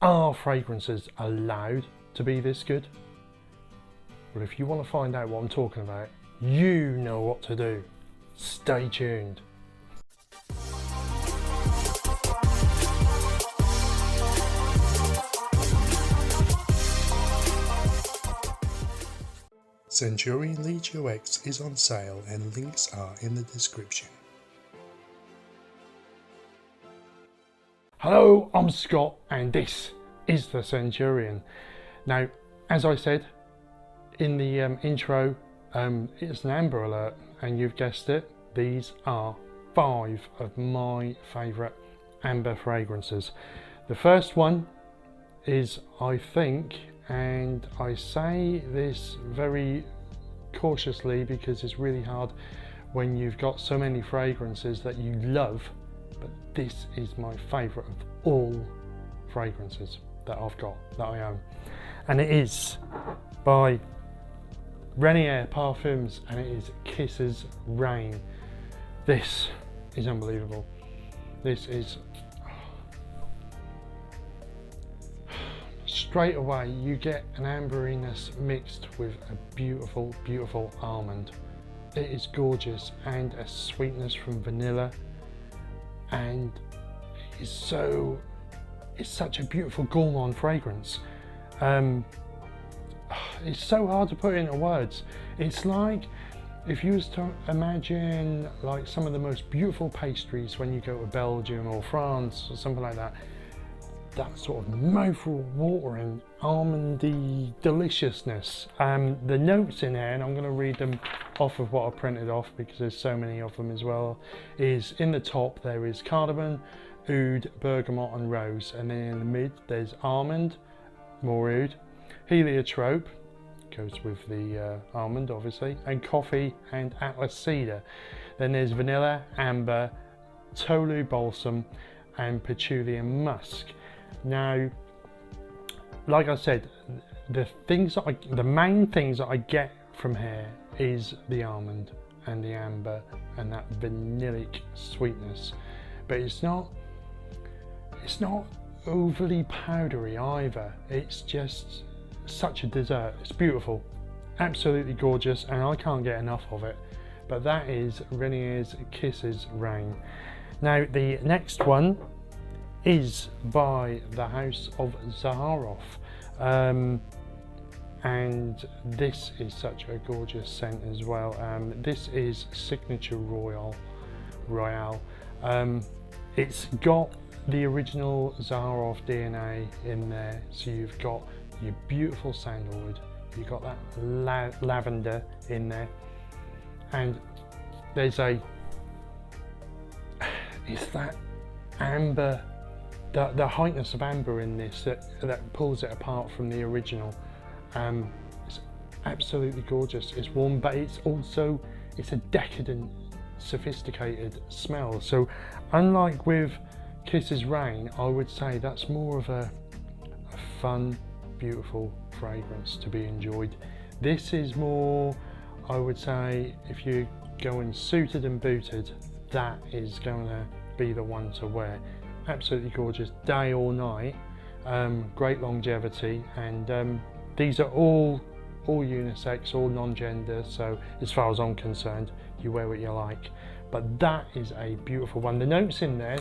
Are fragrances allowed to be this good? Well, if you want to find out what I'm talking about, you know what to do. Stay tuned. Scenturion Legio X is on sale and links are in the description. Hello, I'm Scott and this is the Scenturion. Now, as I said in the intro, it's an amber alert, and you've guessed it, these are 5 of my favourite amber fragrances. The first one is, I think, and I say this very cautiously because it's really hard when you've got so many fragrances that you love, but this is my favourite of all fragrances that I've got, that I own, and it is by Renier Perfumes, and it is Kisses Rain. This is unbelievable. This is straight away you get an amberiness mixed with a beautiful, beautiful almond. It is gorgeous, and a sweetness from vanilla, and it's such a beautiful gourmand fragrance. It's so hard to put into words. It's like if you was to imagine like some of the most beautiful pastries when you go to Belgium or France or something like that. That sort of mouth-watering almondy deliciousness. The notes in here, and I'm going to read them off of what I printed off because there's so many of them as well, is in the top there is cardamom, oud, bergamot and rose, and then in the mid there's almond, more oud, heliotrope, goes with the almond obviously, and coffee and atlas cedar. Then there's vanilla, amber, tolu balsam and patchouli and musk. Now, like I said, the main things that I get from here is the almond and the amber and that vanillic sweetness, but it's not overly powdery either. It's just such a dessert. It's beautiful, absolutely gorgeous, and I can't get enough of it. But that is Renier's Kisses Rain. Now the next one is by the house of Zaharoff, and this is such a gorgeous scent as well. This is Signature Royale. It's got the original Zaharoff DNA in there, so you've got your beautiful sandalwood, you've got that lavender in there, and there's it's that amber, the heightness of amber in this that pulls it apart from the original. It's absolutely gorgeous. It's warm, but it's a decadent, sophisticated smell. So unlike with Kisses Rain, I would say that's more of a fun, beautiful fragrance to be enjoyed. This is more, I would say, if you're going suited and booted, that is going to be the one to wear. Absolutely gorgeous, day or night, great longevity, and these are all unisex, all non-gender, so as far as I'm concerned, you wear what you like. But that is a beautiful one. The notes in there,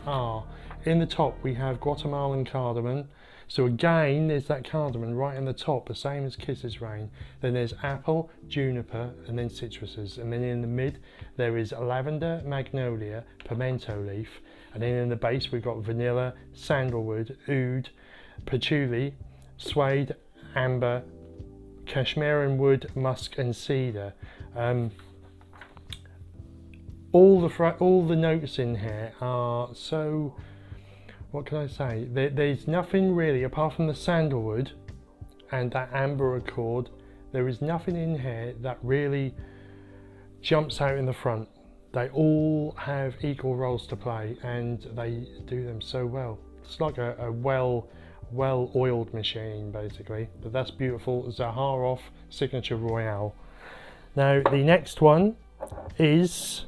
are in the top we have Guatemalan cardamom. So again, there's that cardamom right in the top, the same as Kisses Rain. Then there's apple, juniper, and then citruses. And then in the mid, there is lavender, magnolia, pimento leaf. And then in the base, we've got vanilla, sandalwood, oud, patchouli, suede, amber, cashmere wood, musk, and cedar. All the notes in here are so, what can I say? There's nothing really apart from the sandalwood and that amber accord. There is nothing in here that really jumps out in the front. They all have equal roles to play, and they do them so well. It's like a well-oiled machine, basically. But that's beautiful. Zaharoff Signature Royale. Now the next one is,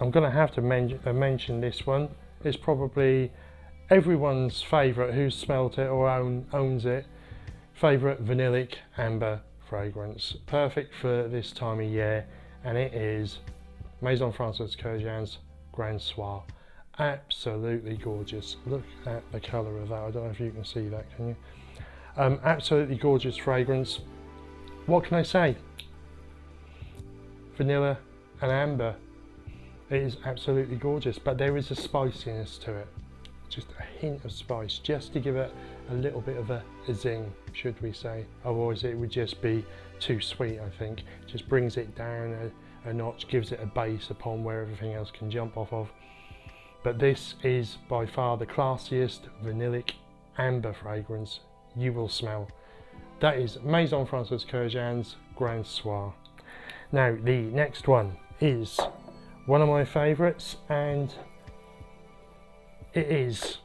I'm going to have to mention this one. It's probably everyone's favourite who's smelt it or owns it, favourite vanillic amber fragrance. Perfect for this time of year, and it is Maison Kurkdjian's Grand Soir. Absolutely gorgeous. Look at the colour of that. I don't know if you can see that, can you? Absolutely gorgeous fragrance. What can I say? Vanilla and amber. It is absolutely gorgeous, but there is a spiciness to it. Just a hint of spice, just to give it a little bit of a zing, should we say. Otherwise it would just be too sweet, I think. Just brings it down a notch, gives it a base upon where everything else can jump off of. But this is by far the classiest vanillic amber fragrance you will smell. That is Maison Kurkdjian's Grand Soir. Now the next one is one of my favourites, and it is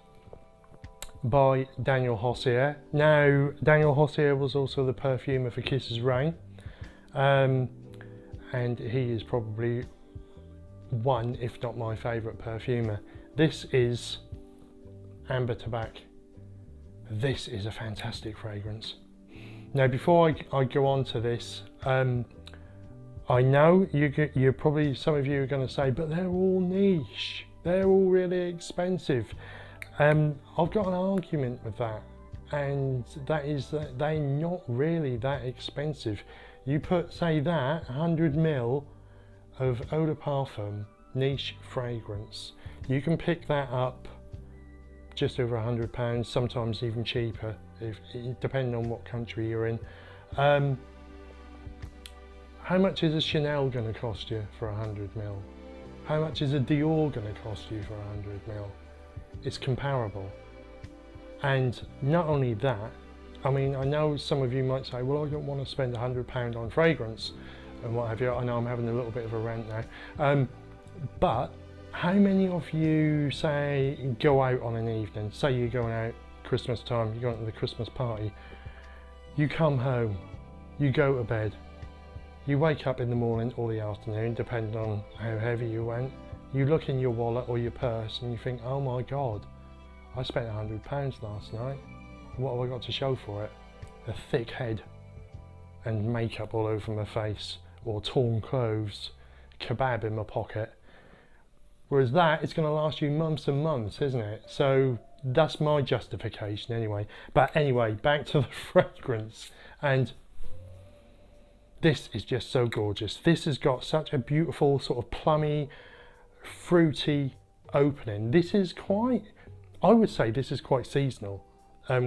by Daniel Josier. Now Daniel Josier was also the perfumer for Kisses Rain, and he is probably one, if not my favourite perfumer. This is Amber Tabac. This is a fantastic fragrance. Now before I go on to this, I know you're probably, some of you are going to say, but they're all niche, they're all really expensive. I've got an argument with that, and that is that they're not really that expensive. You put, say that, 100 ml of eau de parfum, niche fragrance, you can pick that up just over £100, sometimes even cheaper, depending on what country you're in. How much is a Chanel going to cost you for 100 ml? How much is a Dior going to cost you for 100 ml? It's comparable. And not only that, I mean, I know some of you might say, well, I don't want to spend £100 on fragrance and what have you. I know I'm having a little bit of a rant now. But how many of you, say, go out on an evening, say you're going out Christmas time, you're going to the Christmas party, you come home, you go to bed, you wake up in the morning or the afternoon, depending on how heavy you went, you look in your wallet or your purse and you think, oh my God, I spent £100 last night. What have I got to show for it? A thick head and makeup all over my face, or torn clothes, kebab in my pocket. Whereas that, it's going to last you months and months, isn't it? So that's my justification anyway. But anyway, back to the fragrance. And this is just so gorgeous. This has got such a beautiful sort of plummy, fruity opening. This is quite, I would say this is quite seasonal,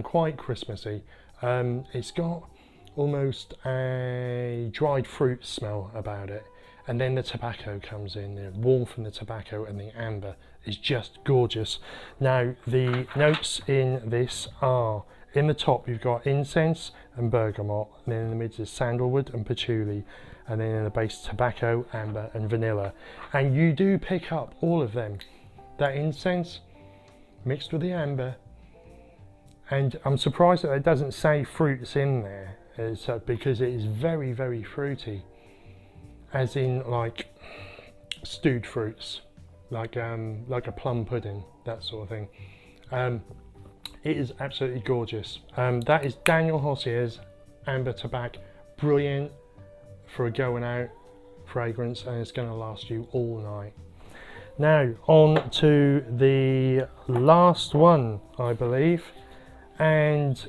quite Christmassy. It's got almost a dried fruit smell about it. And then the tobacco comes in, the warmth from the tobacco and the amber is just gorgeous. Now the notes in this are, in the top you've got incense and bergamot, and then in the middle is sandalwood and patchouli, and then in the base tobacco, amber and vanilla. And you do pick up all of them. That incense mixed with the amber, and I'm surprised that it doesn't say fruits in there, because it is very, very fruity. As in like stewed fruits, like a plum pudding, that sort of thing. It is absolutely gorgeous. That is Daniel Josier's Amber Tabac. Brilliant for a going out fragrance, and it's going to last you all night. Now on to the last one, I believe, and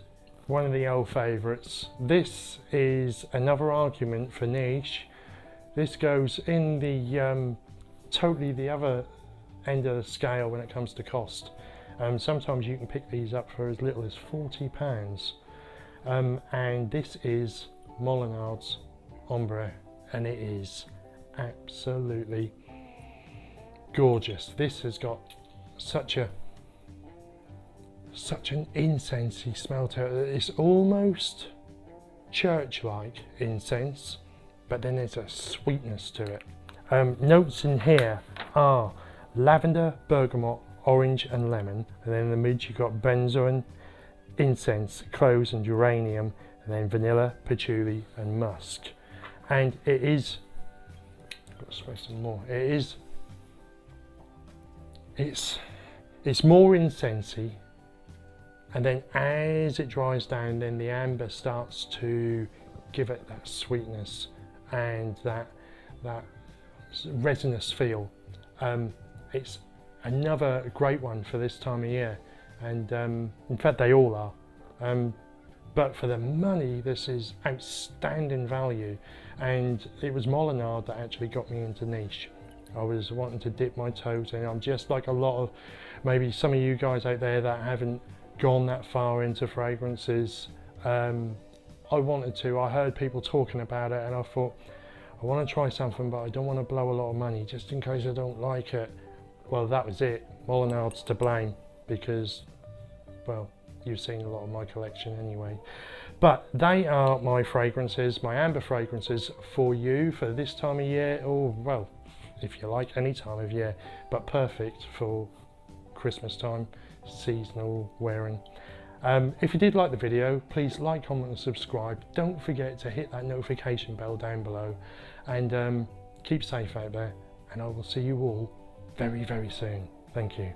one of the old favourites. This is another argument for niche. This goes in the totally the other end of the scale when it comes to cost. Sometimes you can pick these up for as little as £40. And this is Molinard's Ambre, and it is absolutely gorgeous. This has got such an incensey smell to it. It's almost church-like incense, but then there's a sweetness to it. Notes in here are lavender, bergamot, orange and lemon, and then in the mid you've got benzoin, incense, cloves and geranium, and then vanilla, patchouli and musk. And it is, I've got to spray some more, it's more incensey And then as it dries down, then the amber starts to give it that sweetness and that resinous feel. It's another great one for this time of year, and in fact they all are. But for the money, this is outstanding value, and it was Molinard that actually got me into niche. I was wanting to dip my toes in. I'm just like a lot of maybe some of you guys out there that haven't gone that far into fragrances. I wanted to. I heard people talking about it and I thought, I want to try something, but I don't want to blow a lot of money just in case I don't like it. Well, that was it. Molinard's to blame because, well, you've seen a lot of my collection anyway. But they are my fragrances, my amber fragrances for you for this time of year, or well, if you like, any time of year, but perfect for Christmas time, seasonal wearing. If you did like the video, please like, comment and subscribe. Don't forget to hit that notification bell down below, and keep safe out there, and I will see you all very, very soon. Thank you.